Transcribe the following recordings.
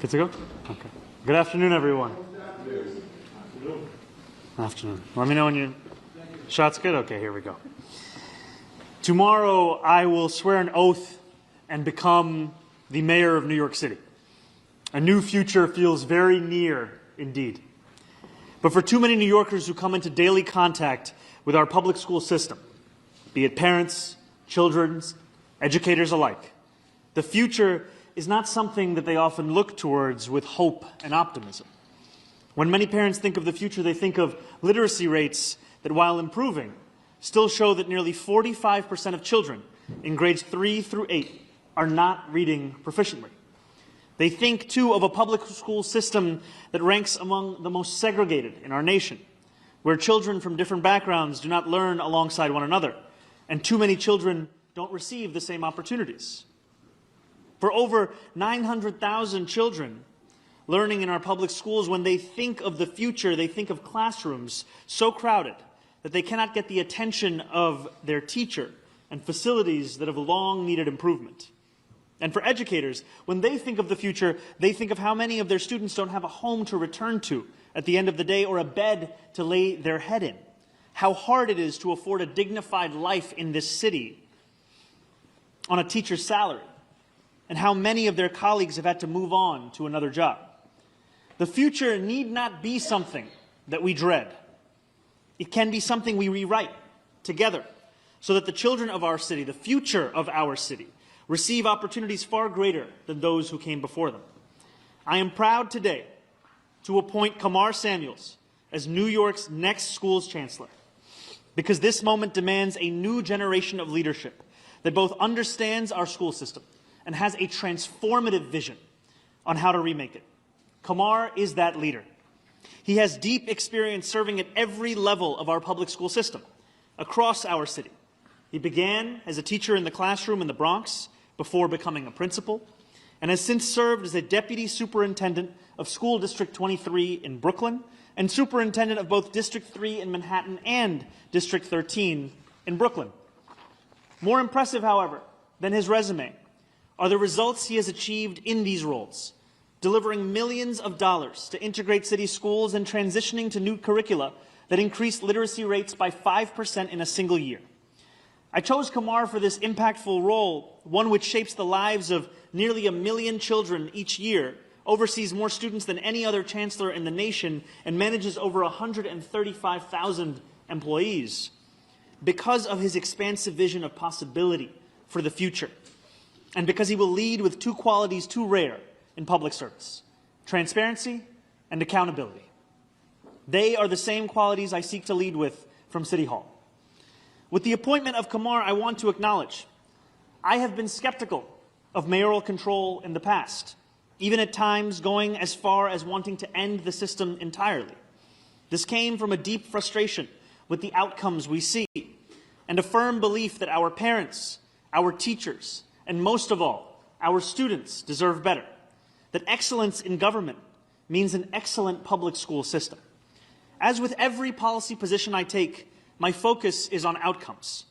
Good to go? Okay. Good afternoon, everyone. Afternoon. Let me know when you... Shot's good? Okay, here we go. Tomorrow, I will swear an oath and become the mayor of New York City. A new future feels very near indeed. But for too many New Yorkers who come into daily contact with our public school system, be it parents, children, educators alike, the future is not something that they often look towards with hope and optimism. When many parents think of the future, they think of literacy rates that, while improving, still show that nearly 45% of children in grades 3 through 8 are not reading proficiently. They think, too, of a public school system that ranks among the most segregated in our nation, where children from different backgrounds do not learn alongside one another, and too many children don't receive the same opportunities. For over 900,000 children learning in our public schools, when they think of the future, they think of classrooms so crowded that they cannot get the attention of their teacher and facilities that have long needed improvement. And for educators, when they think of the future, they think of how many of their students don't have a home to return to at the end of the day or a bed to lay their head in. How hard it is to afford a dignified life in this city on a teacher's salary, and how many of their colleagues have had to move on to another job. The future need not be something that we dread. It can be something we rewrite together so that the children of our city, the future of our city, receive opportunities far greater than those who came before them. I am proud today to appoint Chancellor Samuels as New York's next schools chancellor, because this moment demands a new generation of leadership that both understands our school system and has a transformative vision on how to remake it. Chancellor is that leader. He has deep experience serving at every level of our public school system across our city. He began as a teacher in the classroom in the Bronx before becoming a principal, and has since served as a deputy superintendent of School District 23 in Brooklyn and superintendent of both District 3 in Manhattan and District 13 in Brooklyn. More impressive, however, than his resume are the results he has achieved in these roles, delivering millions of dollars to integrate city schools and transitioning to new curricula that increased literacy rates by 5% in a single year. I chose Chancellor for this impactful role, one which shapes the lives of nearly 1 million children each year, oversees more students than any other chancellor in the nation, and manages over 135,000 employees, because of his expansive vision of possibility for the future, and because he will lead with two qualities too rare in public service: transparency and accountability. They are the same qualities I seek to lead with from City Hall. With the appointment of Chancellor, I want to acknowledge I have been skeptical of mayoral control in the past, even at times going as far as wanting to end the system entirely. This came from a deep frustration with the outcomes we see, and a firm belief that our parents, our teachers, and most of all, our students deserve better, that excellence in government means an excellent public school system. As with every policy position I take, my focus is on outcomes.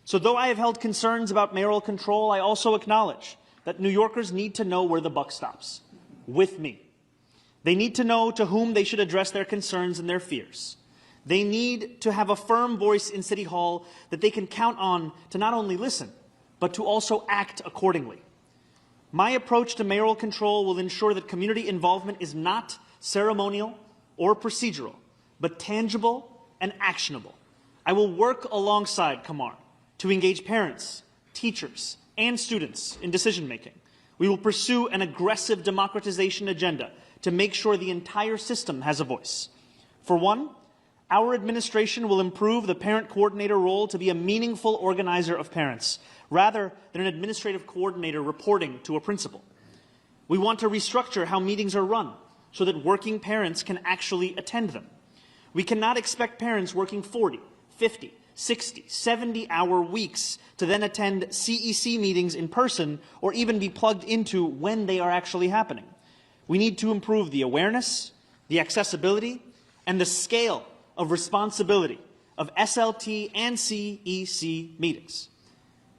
So though I have held concerns about mayoral control, I also acknowledge that New Yorkers need to know where the buck stops, with me. They need to know to whom they should address their concerns and their fears. They need to have a firm voice in City Hall that they can count on to not only listen, but to also act accordingly. My approach to mayoral control will ensure that community involvement is not ceremonial or procedural, but tangible and actionable. I will work alongside Chancellor to engage parents, teachers, and students in decision-making. We will pursue an aggressive democratization agenda to make sure the entire system has a voice. For one, our administration will improve the parent coordinator role to be a meaningful organizer of parents, rather than an administrative coordinator reporting to a principal. We want to restructure how meetings are run so that working parents can actually attend them. We cannot expect parents working 40, 50, 60, 70-hour weeks to then attend CEC meetings in person or even be plugged into when they are actually happening. We need to improve the awareness, the accessibility, and the scale of responsibility of SLT and CEC meetings.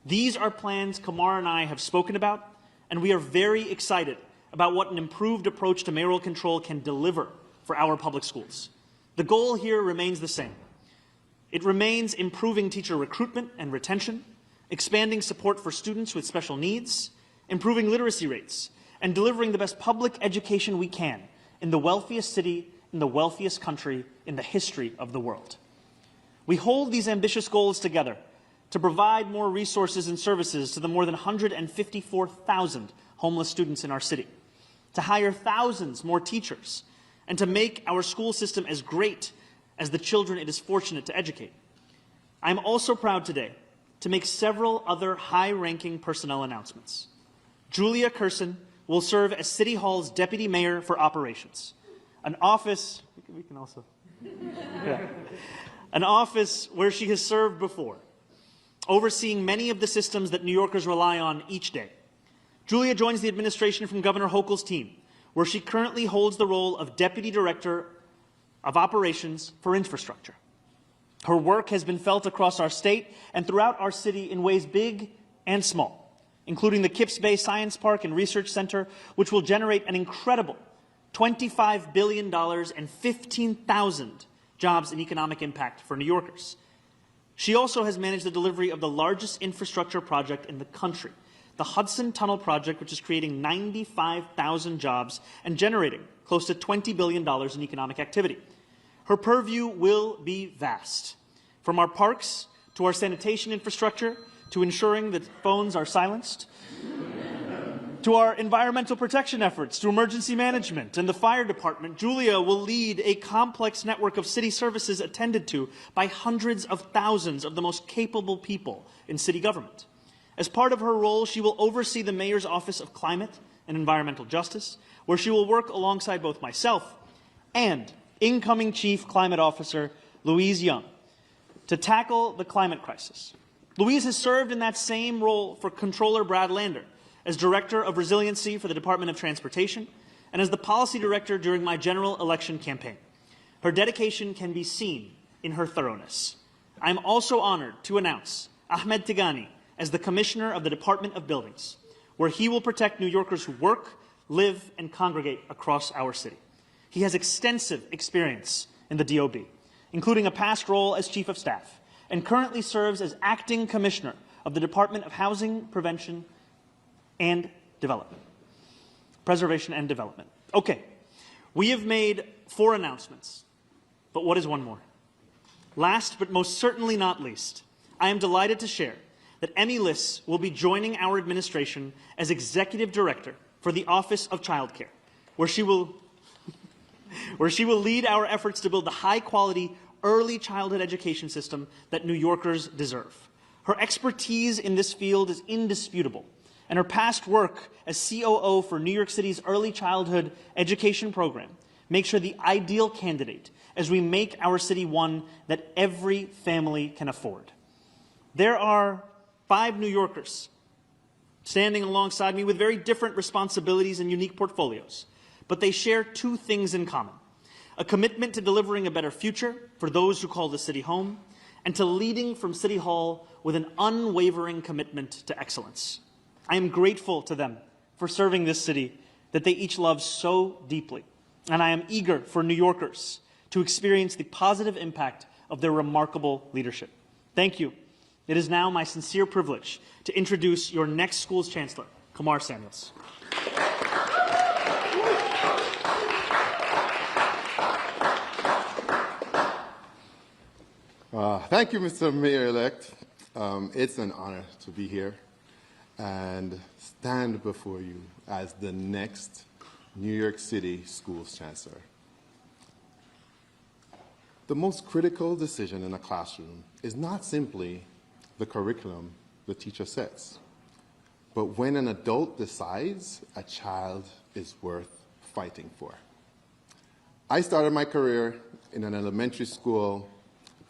These are plans Chancellor and I have spoken about, and we are very excited about what an improved approach to mayoral control can deliver for our public schools. The goal here remains the same. It remains improving teacher recruitment and retention, expanding support for students with special needs, improving literacy rates, and delivering the best public education we can in the wealthiest city, in the wealthiest country in the history of the world. We hold these ambitious goals together to provide more resources and services to the more than 154,000 homeless students in our city, to hire thousands more teachers, and to make our school system as great as the children it is fortunate to educate. I am also proud today to make several other high-ranking personnel announcements. Julia Curson will serve as City Hall's Deputy Mayor for Operations, an office an office where she has served before, overseeing many of the systems that New Yorkers rely on each day. Julia joins the administration from Governor Hochul's team, where she currently holds the role of Deputy Director of Operations for Infrastructure. Her work has been felt across our state and throughout our city in ways big and small, including the Kips Bay Science Park and Research Center, which will generate an incredible $25 billion and 15,000 jobs and economic impact for New Yorkers. She also has managed the delivery of the largest infrastructure project in the country, the Hudson Tunnel Project, which is creating 95,000 jobs and generating close to $20 billion in economic activity. Her purview will be vast, from our parks to our sanitation infrastructure to ensuring that phones are silenced, to our environmental protection efforts, to emergency management and the fire department. Julia will lead a complex network of city services attended to by hundreds of thousands of the most capable people in city government. As part of her role, she will oversee the Mayor's Office of Climate and Environmental Justice, where she will work alongside both myself and incoming Chief Climate Officer Louise Young to tackle the climate crisis. Louise has served in that same role for Controller Brad Lander as Director of Resiliency for the Department of Transportation and as the Policy Director during my general election campaign. Her dedication can be seen in her thoroughness. I am also honored to announce Ahmed Tigani as the Commissioner of the Department of Buildings, where he will protect New Yorkers who work, live, and congregate across our city. He has extensive experience in the DOB, including a past role as Chief of Staff, and currently serves as Acting Commissioner of the Department of Housing, Preservation and Development. Okay, we have made 4 announcements, but what is one more? Last but most certainly not least, I am delighted to share that Emmy Liss will be joining our administration as Executive Director for the Office of Child Care, where she will lead our efforts to build the high-quality early childhood education system that New Yorkers deserve. Her expertise in this field is indisputable, and her past work as COO for New York City's early childhood education program makes her the ideal candidate as we make our city one that every family can afford. There are 5 New Yorkers standing alongside me with very different responsibilities and unique portfolios, but they share 2 things in common: a commitment to delivering a better future for those who call the city home, and to leading from City Hall with an unwavering commitment to excellence. I am grateful to them for serving this city that they each love so deeply, and I am eager for New Yorkers to experience the positive impact of their remarkable leadership. Thank you. It is now my sincere privilege to introduce your next school's Chancellor, Chancellor Samuels. Thank you, Mr. Mayor-elect. It's an honor to be here and stand before you as the next New York City Schools Chancellor. The most critical decision in a classroom is not simply the curriculum the teacher sets, but when an adult decides a child is worth fighting for. I started my career in an elementary school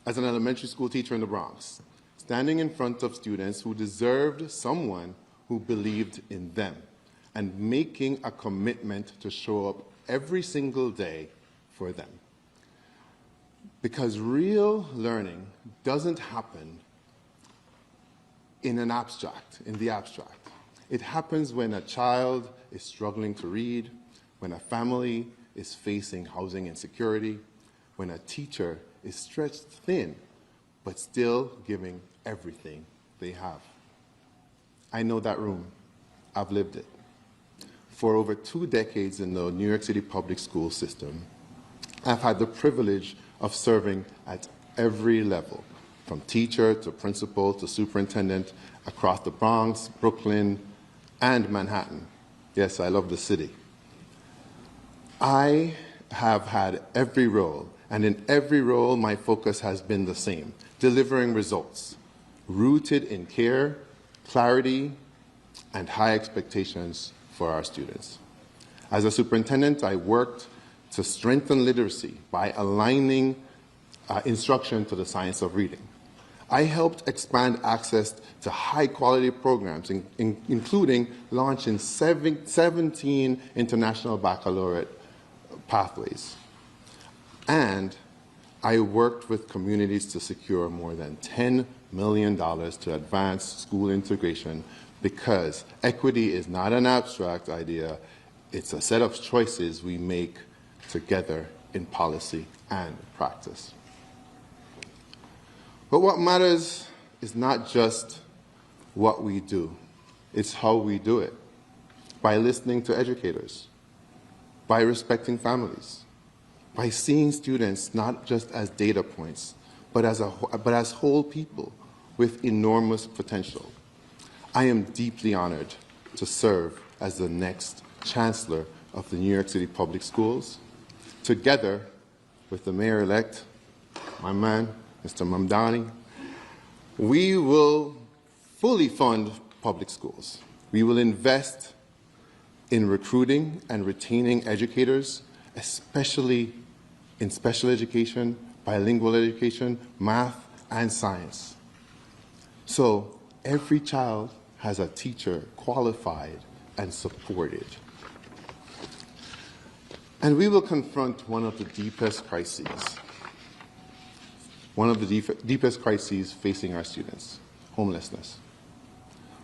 as an elementary school teacher in the Bronx, standing in front of students who deserved someone who believed in them and making a commitment to show up every single day for them. Because real learning doesn't happen in the abstract. It happens when a child is struggling to read, when a family is facing housing insecurity, when a teacher is stretched thin, but still giving everything they have. I know that room. I've lived it. For over 2 decades in the New York City public school system, I've had the privilege of serving at every level, from teacher to principal to superintendent, across the Bronx, Brooklyn, and Manhattan. Yes, I love the city. I have had every role, and in every role, my focus has been the same: delivering results, rooted in care, clarity, and high expectations for our students. As a superintendent, I worked to strengthen literacy by aligning instruction to the science of reading. I helped expand access to high-quality programs, including launching 17 international baccalaureate pathways. And I worked with communities to secure more than $10 million to advance school integration, because equity is not an abstract idea, it's a set of choices we make together in policy and practice. But what matters is not just what we do, it's how we do it. By listening to educators, by respecting families, by seeing students not just as data points, but as whole people with enormous potential. I am deeply honored to serve as the next Chancellor of the New York City Public Schools, together with the Mayor-elect, my man, Mr. Mamdani. We will fully fund public schools. We will invest in recruiting and retaining educators, especially in special education, bilingual education, math, and science. So every child has a teacher qualified and supported. And we will confront one of the deepest crises facing our students: homelessness.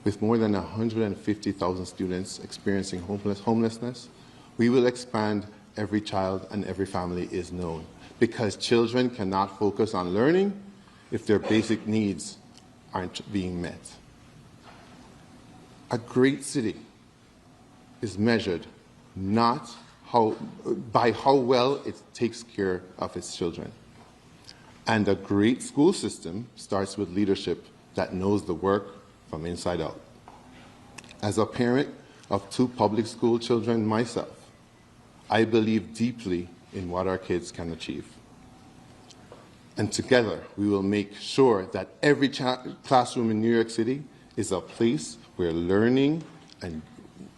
With more than 150,000 students experiencing homelessness, we will expand Every Child and Every Family is Known, because children cannot focus on learning if their basic needs aren't being met. A great city is measured not by how well it takes care of its children. And a great school system starts with leadership that knows the work from inside out. As a parent of 2 public school children myself, I believe deeply in what our kids can achieve. And together, we will make sure that every classroom in New York City is a place where learning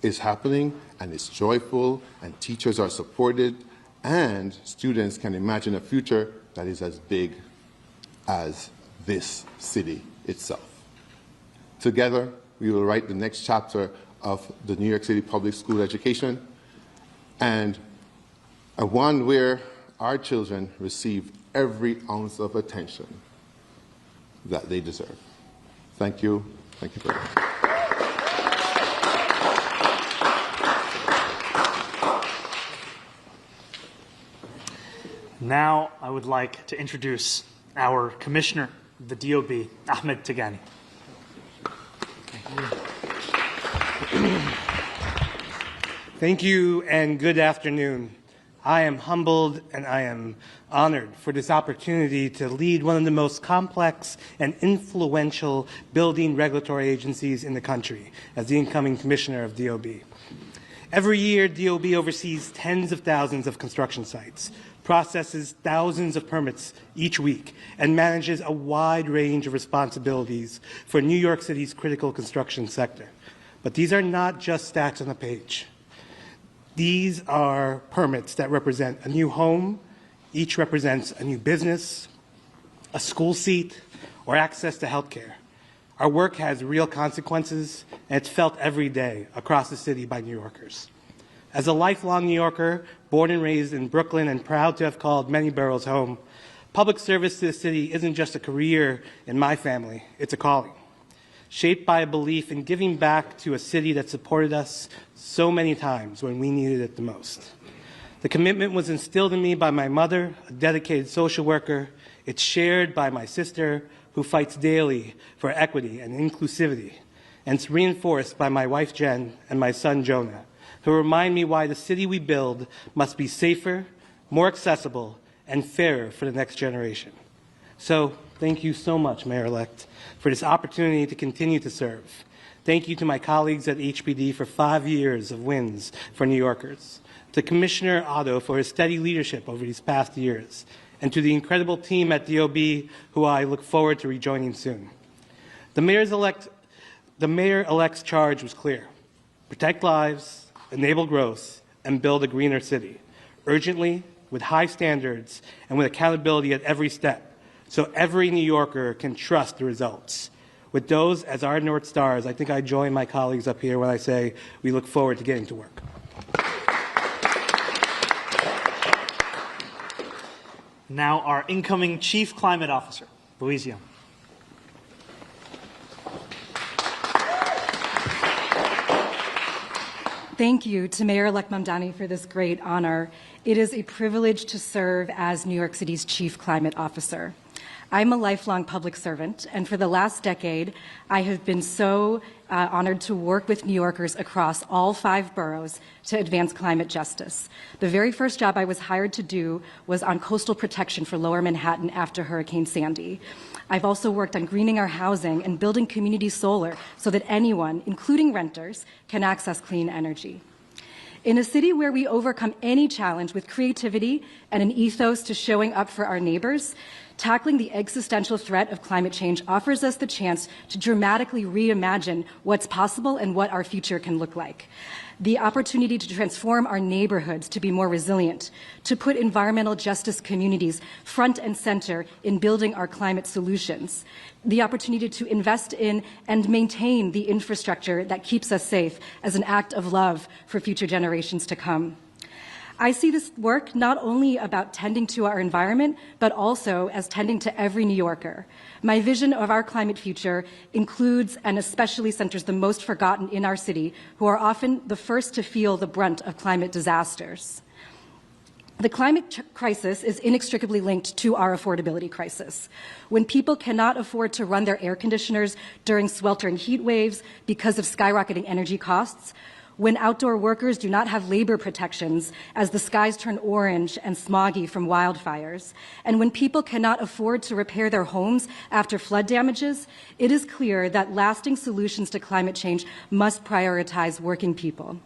is happening and is joyful, and teachers are supported, and students can imagine a future that is as big as this city itself. Together, we will write the next chapter of the New York City public school education, and one where our children receive every ounce of attention that they deserve. Thank you. Thank you very much. Now I would like to introduce our Commissioner of the DOB, Ahmed Tigani. Thank you and good afternoon. I am humbled and I am honored for this opportunity to lead one of the most complex and influential building regulatory agencies in the country as the incoming Commissioner of DOB. Every year, DOB oversees tens of thousands of construction sites, processes thousands of permits each week, and manages a wide range of responsibilities for New York City's critical construction sector. But these are not just stats on a page. These are permits that represent a new home, each represents a new business, a school seat, or access to health care. Our work has real consequences, and it's felt every day across the city by New Yorkers. As a lifelong New Yorker, born and raised in Brooklyn and proud to have called many boroughs home, public service to the city isn't just a career in my family, it's a calling. shaped by a belief in giving back to a city that supported us so many times when we needed it the most. The commitment was instilled in me by my mother, a dedicated social worker. It's shared by my sister, who fights daily for equity and inclusivity. And it's reinforced by my wife, Jen, and my son, Jonah, who remind me why the city we build must be safer, more accessible, and fairer for the next generation. So, thank you so much, Mayor-elect, for this opportunity to continue to serve. Thank you to my colleagues at HPD for 5 years of wins for New Yorkers, to Commissioner Otto for his steady leadership over these past years, and to the incredible team at DOB, who I look forward to rejoining soon. The Mayor-elect's charge was clear: protect lives, enable growth, and build a greener city, urgently, with high standards, and with accountability at every step, so every New Yorker can trust the results. With those as our North Stars, I think I join my colleagues up here when I say we look forward to getting to work. Now our incoming Chief Climate Officer, Louise Young. Thank you to Mayor-elect Mamdani for this great honor. It is a privilege to serve as New York City's Chief Climate Officer. I'm a lifelong public servant, and for the last decade, I have been so honored to work with New Yorkers across all 5 boroughs to advance climate justice. The very first job I was hired to do was on coastal protection for Lower Manhattan after Hurricane Sandy. I've also worked on greening our housing and building community solar so that anyone, including renters, can access clean energy. In a city where we overcome any challenge with creativity and an ethos to showing up for our neighbors, tackling the existential threat of climate change offers us the chance to dramatically reimagine what's possible and what our future can look like. The opportunity to transform our neighborhoods to be more resilient, to put environmental justice communities front and center in building our climate solutions, the opportunity to invest in and maintain the infrastructure that keeps us safe as an act of love for future generations to come. I see this work not only about tending to our environment, but also as tending to every New Yorker. My vision of our climate future includes and especially centers the most forgotten in our city, who are often the first to feel the brunt of climate disasters. The climate crisis is inextricably linked to our affordability crisis. When people cannot afford to run their air conditioners during sweltering heat waves because of skyrocketing energy costs, when outdoor workers do not have labor protections as the skies turn orange and smoggy from wildfires, and when people cannot afford to repair their homes after flood damages, it is clear that lasting solutions to climate change must prioritize working people.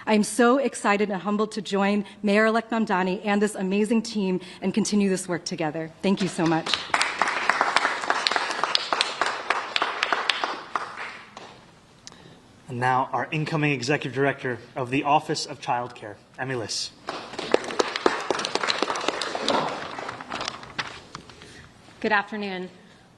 I am so excited and humbled to join Mayor-elect Mamdani and this amazing team and continue this work together. Thank you so much. And now our incoming Executive Director of the Office of Child Care, Emmy Liss. Good afternoon.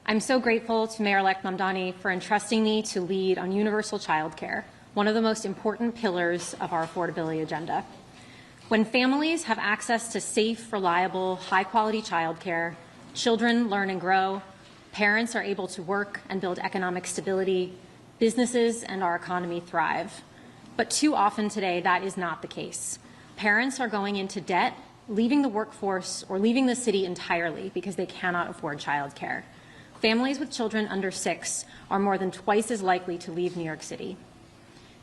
I'm so grateful to Mayor-elect Mamdani for entrusting me to lead on universal child care, one of the most important pillars of our affordability agenda. When families have access to safe, reliable, high-quality child care, children learn and grow, parents are able to work and build economic stability, businesses and our economy thrive. But too often today, that is not the case. Parents are going into debt, leaving the workforce, or leaving the city entirely because they cannot afford childcare. Families with children under 6 are more than twice as likely to leave New York City.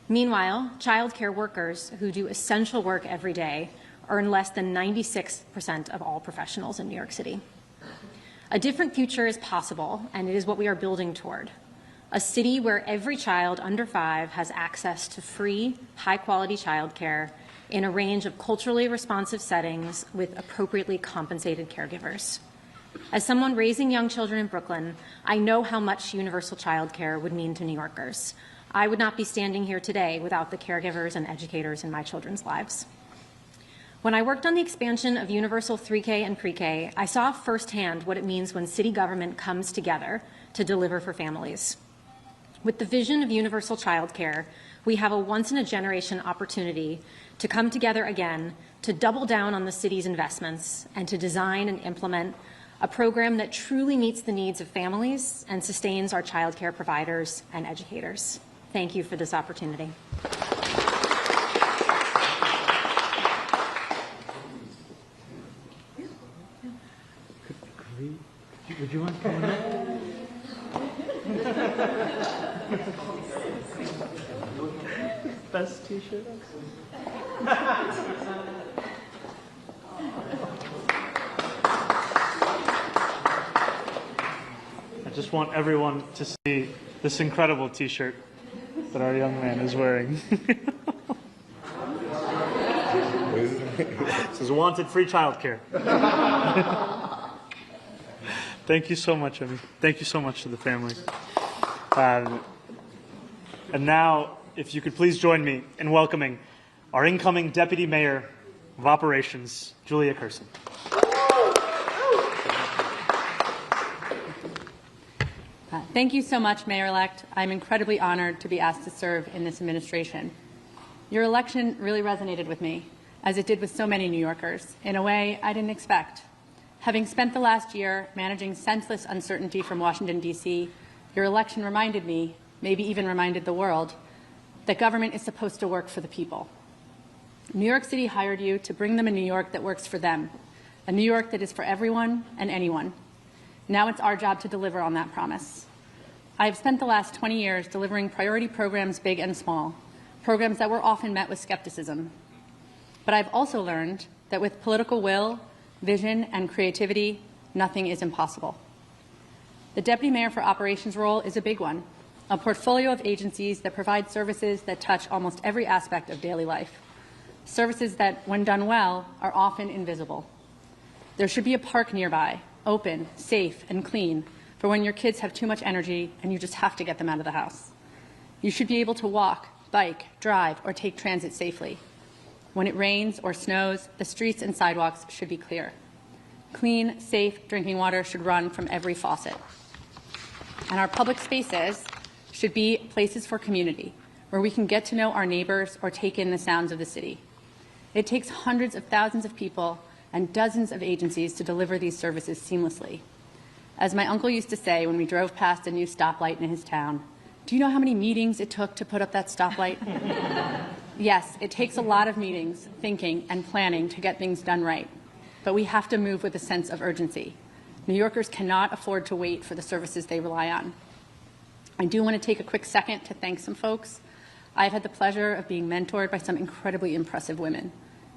Meanwhile, childcare workers who do essential work every day earn less than 96% of all professionals in New York City. A different future is possible, and it is what we are building toward. A city where every child under 5 has access to free, high-quality childcare in a range of culturally responsive settings with appropriately compensated caregivers. As someone raising young children in Brooklyn, I know how much universal childcare would mean to New Yorkers. I would not be standing here today without the caregivers and educators in my children's lives. When I worked on the expansion of universal 3K and pre-K, I saw firsthand what it means when city government comes together to deliver for families. With the vision of universal childcare, we have a once-in-a-generation opportunity to come together again to double down on the city's investments and to design and implement a program that truly meets the needs of families and sustains our childcare providers and educators. Thank you for this opportunity. Would you want to come in? Best t-shirt. I just want everyone to see this incredible t-shirt that our young man is wearing. This is wanted free childcare. Thank you so much, Emmy. Thank you so much to the family. And now, if you could please join me in welcoming our incoming Deputy Mayor of Operations, Julia Curson. Thank you so much, Mayor-elect. I'm incredibly honored to be asked to serve in this administration. Your election really resonated with me, as it did with so many New Yorkers, in a way I didn't expect. Having spent the last year managing senseless uncertainty from Washington, D.C., your election reminded me, maybe even reminded the world, that government is supposed to work for the people. New York City hired you to bring them a New York that works for them, a New York that is for everyone and anyone. Now it's our job to deliver on that promise. I have spent the last 20 years delivering priority programs big and small, programs that were often met with skepticism. But I've also learned that with political will, vision, and creativity, nothing is impossible. The Deputy Mayor for Operations role is a big one, a portfolio of agencies that provide services that touch almost every aspect of daily life, services that, when done well, are often invisible. There should be a park nearby, open, safe, and clean, for when your kids have too much energy and you just have to get them out of the house. You should be able to walk, bike, drive, or take transit safely. When it rains or snows, the streets and sidewalks should be clear. Clean, safe drinking water should run from every faucet. And our public spaces should be places for community, where we can get to know our neighbors or take in the sounds of the city. It takes hundreds of thousands of people and dozens of agencies to deliver these services seamlessly. As my uncle used to say when we drove past a new stoplight in his town, "Do you know how many meetings it took to put up that stoplight?" Yes, it takes a lot of meetings, thinking, and planning to get things done right. But we have to move with a sense of urgency. New Yorkers cannot afford to wait for the services they rely on. I do want to take a quick second to thank some folks. I've had the pleasure of being mentored by some incredibly impressive women: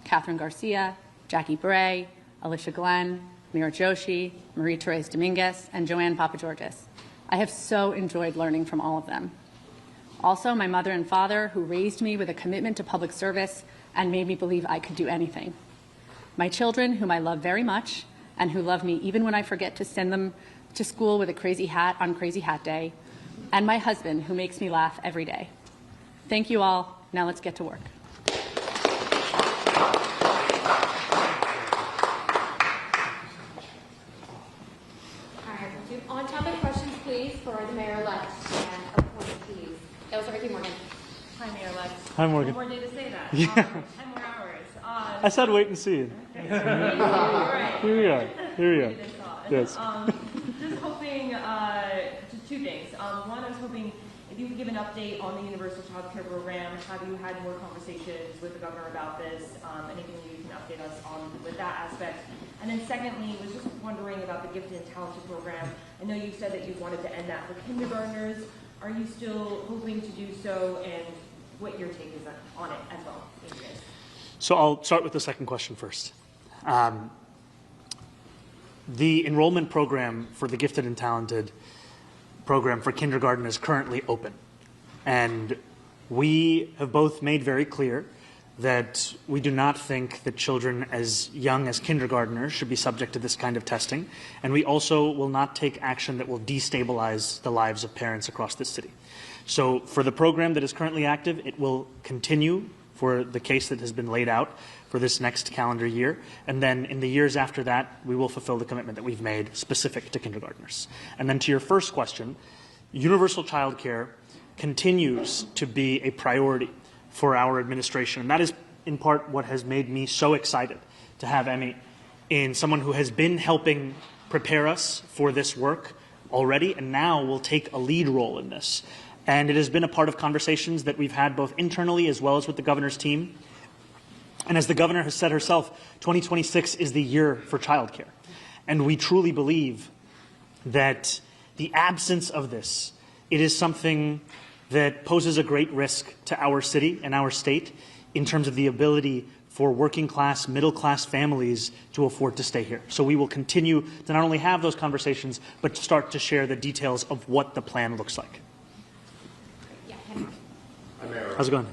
Catherine Garcia, Jackie Bray, Alicia Glenn, Mira Joshi, Marie-Therese Dominguez, and Joanne Papageorgis. I have so enjoyed learning from all of them. Also, my mother and father, who raised me with a commitment to public service and made me believe I could do anything. My children, whom I love very much, and who love me even when I forget to send them to school with a crazy hat on Crazy Hat Day, and my husband, who makes me laugh every day. Thank you all. Now let's get to work. On-topic questions, please, for the mayor-elect and appointees. That was Ricky Morgan. Hi, Mayor-elect. Hi, Morgan. One more day to say that. Yeah. 10 more hours. I said wait and see. Right. Here we are. Here we are. Yes. Just hoping, just two things. One, I was hoping if you could give an update on the universal child care program. Have you had more conversations with the governor about this? Anything you can update us on with that aspect? And then secondly, was just wondering about the Gifted and Talented program. I know you said that you wanted to end that for kindergartners. Are you still hoping to do so, and what your take is on it as well? Thank you. So I'll start with the second question first. The enrollment program for the Gifted and Talented program for kindergarten is currently open. And we have both made very clear that we do not think that children as young as kindergartners should be subject to this kind of testing. And we also will not take action that will destabilize the lives of parents across this city. So for the program that is currently active, it will continue for the case that has been laid out for this next calendar year. And then in the years after that, we will fulfill the commitment that we've made specific to kindergartners. And then to your first question, universal child care continues to be a priority for our administration. And that is in part what has made me so excited to have Emmy in someone who has been helping prepare us for this work already, and now will take a lead role in this. And it has been a part of conversations that we've had both internally as well as with the governor's team. And as the governor has said herself, 2026 is the year for childcare. And we truly believe that the absence of this, it is something that poses a great risk to our city and our state in terms of the ability for working class, middle class families to afford to stay here. So we will continue to not only have those conversations, but start to share the details of what the plan looks like. How's it going?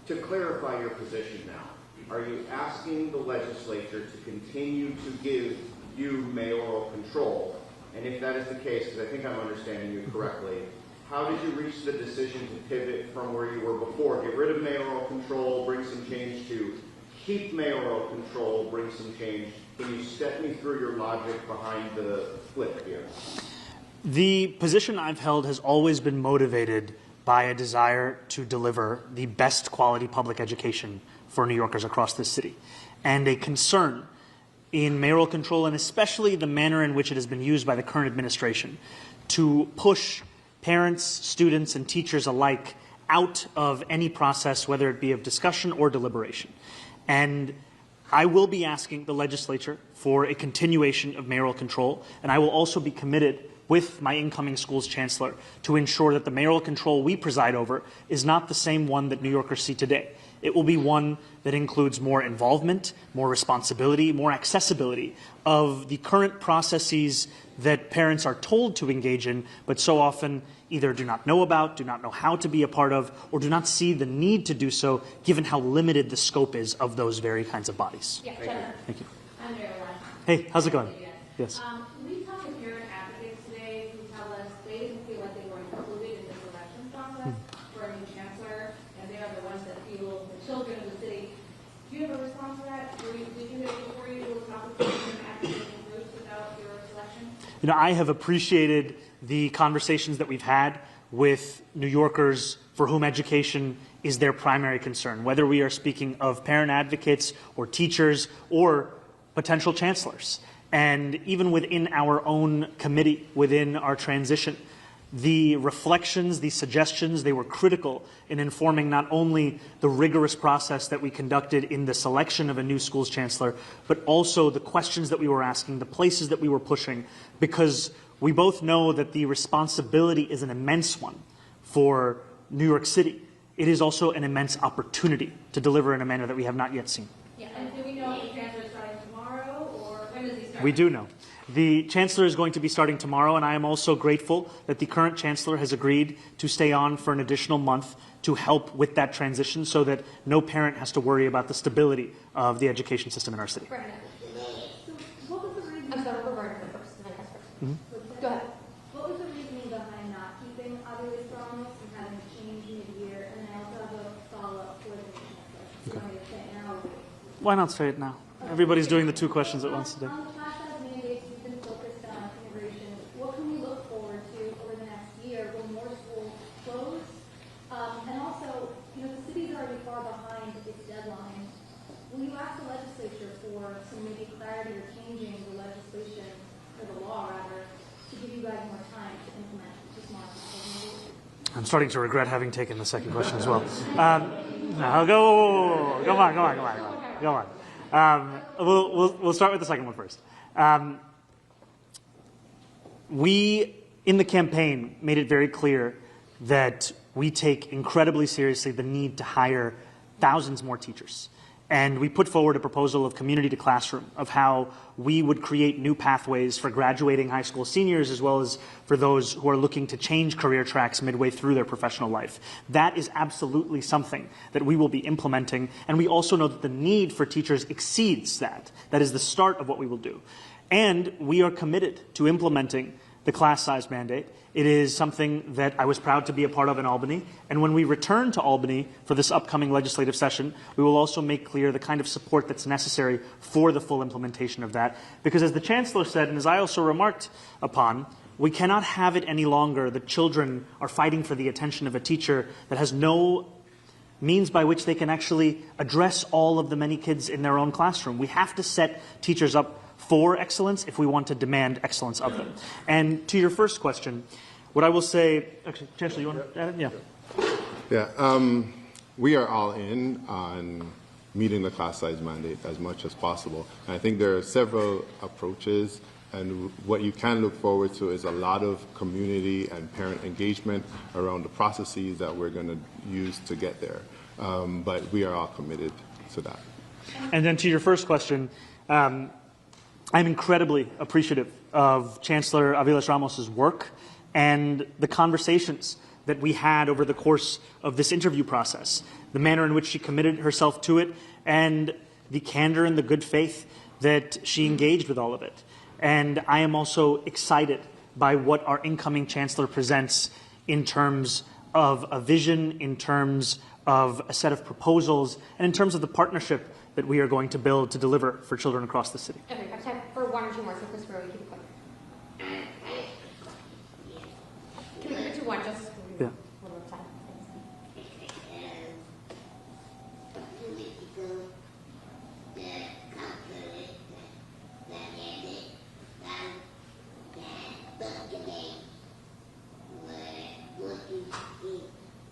To clarify your position now, are you asking the legislature to continue to give you mayoral control? And if that is the case, because I think I'm understanding you correctly, how did you reach the decision to pivot from where you were before? Get rid of mayoral control, bring some change, to keep mayoral control, bring some change. Can you step me through your logic behind the flip here? The position I've held has always been motivated by a desire to deliver the best quality public education for New Yorkers across this city, and a concern in mayoral control, and especially the manner in which it has been used by the current administration to push parents, students, and teachers alike out of any process, whether it be of discussion or deliberation. And I will be asking the legislature for a continuation of mayoral control, and I will also be committed with my incoming school's chancellor to ensure that the mayoral control we preside over is not the same one that New Yorkers see today. It will be one that includes more involvement, more responsibility, more accessibility of the current processes that parents are told to engage in, but so often either do not know about, do not know how to be a part of, or do not see the need to do so, given how limited the scope is of those very kinds of bodies. Yeah, Thank you. I'm mayoral. Hey, how's it going? Yes. We talked to parent advocates today who tell us they didn't feel like they were included in the selection process for a new chancellor, and they are the ones that feel the children of the city. Do you have a response to that? Did you think that before you will talk with parent advocates and groups about your selection? You know, I have appreciated the conversations that we've had with New Yorkers for whom education is their primary concern, whether we are speaking of parent advocates or teachers or potential chancellors. And even within our own committee, within our transition, the reflections, the suggestions, they were critical in informing not only the rigorous process that we conducted in the selection of a new school's chancellor, but also the questions that we were asking, the places that we were pushing, because we both know that the responsibility is an immense one for New York City. It is also an immense opportunity to deliver in a manner that we have not yet seen. Yeah, and do we know if the chancellor is starting tomorrow, or when does he start? We do know. The chancellor is going to be starting tomorrow, and I am also grateful that the current chancellor has agreed to stay on for an additional month to help with that transition so that no parent has to worry about the stability of the education system in our city. So what was the reason? I'm sorry, we're going first. Go ahead. What was the reasoning behind not keeping Audrey Ramos and having a change mid-year? And I also have a follow-up for the chancellor. Do you want me to say it now? Why not say it now? Everybody's doing the two questions at once today. On the class size mandates, you've been focused on integration. What can we look forward to over the next year? Will more schools close? And also, you know, the city's already far behind its deadline. Will you ask the legislature for some maybe clarity or changing the legislation, or the law rather, to give you guys more time to implement this model? I'm starting to regret having taken the second question as well. No, go on. We'll start with the second one first. We, in the campaign, made it very clear that we take incredibly seriously the need to hire thousands more teachers. And we put forward a proposal of community to classroom, of how we would create new pathways for graduating high school seniors as well as for those who are looking to change career tracks midway through their professional life. That is absolutely something that we will be implementing, and we also know that the need for teachers exceeds that. That is the start of what we will do. And we are committed to implementing the class size mandate. It is something that I was proud to be a part of in Albany. And when we return to Albany for this upcoming legislative session, we will also make clear the kind of support that's necessary for the full implementation of that. Because as the Chancellor said, and as I also remarked upon, we cannot have it any longer that children are fighting for the attention of a teacher that has no means by which they can actually address all of the many kids in their own classroom. We have to set teachers up for excellence if we want to demand excellence of them. And to your first question, what I will say, actually, Chancellor, you want to add it? Yeah. Yeah, we are all in on meeting the class size mandate as much as possible. And I think there are several approaches, and what you can look forward to is a lot of community and parent engagement around the processes that we're going to use to get there. But we are all committed to that. And then to your first question, I'm incredibly appreciative of Chancellor Aviles Ramos's work and the conversations that we had over the course of this interview process, the manner in which she committed herself to it, and the candor and the good faith that she engaged with all of it. And I am also excited by what our incoming Chancellor presents in terms of a vision, in terms of a set of proposals, and in terms of the partnership that we are going to build to deliver for children across the city. Okay, I have time for one or two more, so Christopher, we keep it quick. Can we keep it to one, just Yeah. a little time?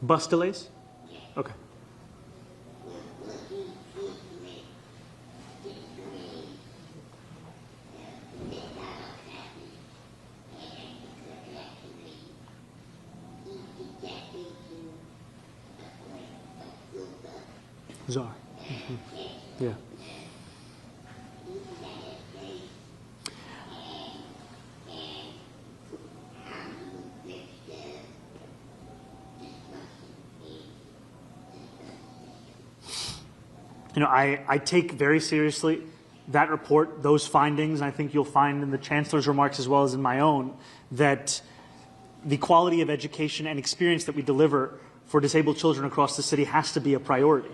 Bus delays? Okay. Zohran. Yeah. You know, I take very seriously that report, those findings. I think you'll find in the Chancellor's remarks as well as in my own that the quality of education and experience that we deliver for disabled children across the city has to be a priority.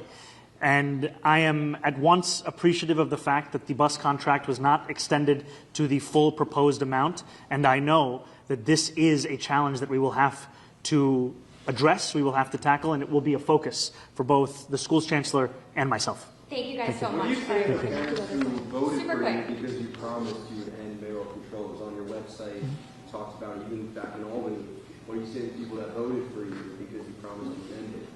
And I am at once appreciative of the fact that the bus contract was not extended to the full proposed amount. And I know that this is a challenge that we will have to address, we will have to tackle, and it will be a focus for both the school's chancellor and myself. Thank you guys so What much. do you say to parents who voted Super for quick. you because you promised you would end mayoral control? It was on your website. You talked about it even back in Albany. What do you say to people that voted for you because you promised you would end it?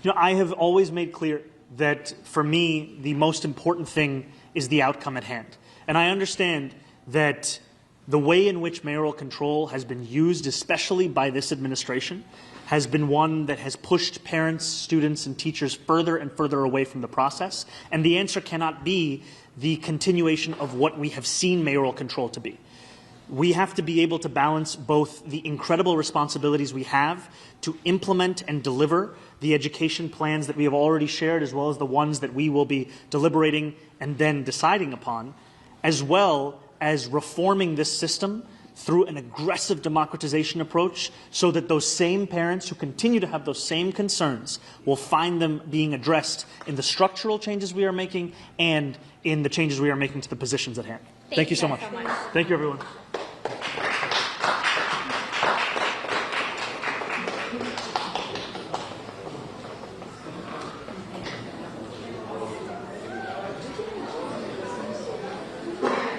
You know, I have always made clear that for me, the most important thing is the outcome at hand. And I understand that the way in which mayoral control has been used, especially by this administration, has been one that has pushed parents, students, and teachers further and further away from the process. And the answer cannot be the continuation of what we have seen mayoral control to be. We have to be able to balance both the incredible responsibilities we have to implement and deliver the education plans that we have already shared, as well as the ones that we will be deliberating and then deciding upon, as well as reforming this system through an aggressive democratization approach so that those same parents who continue to have those same concerns will find them being addressed in the structural changes we are making and in the changes we are making to the positions at hand. Thank you so much. Thank you, everyone.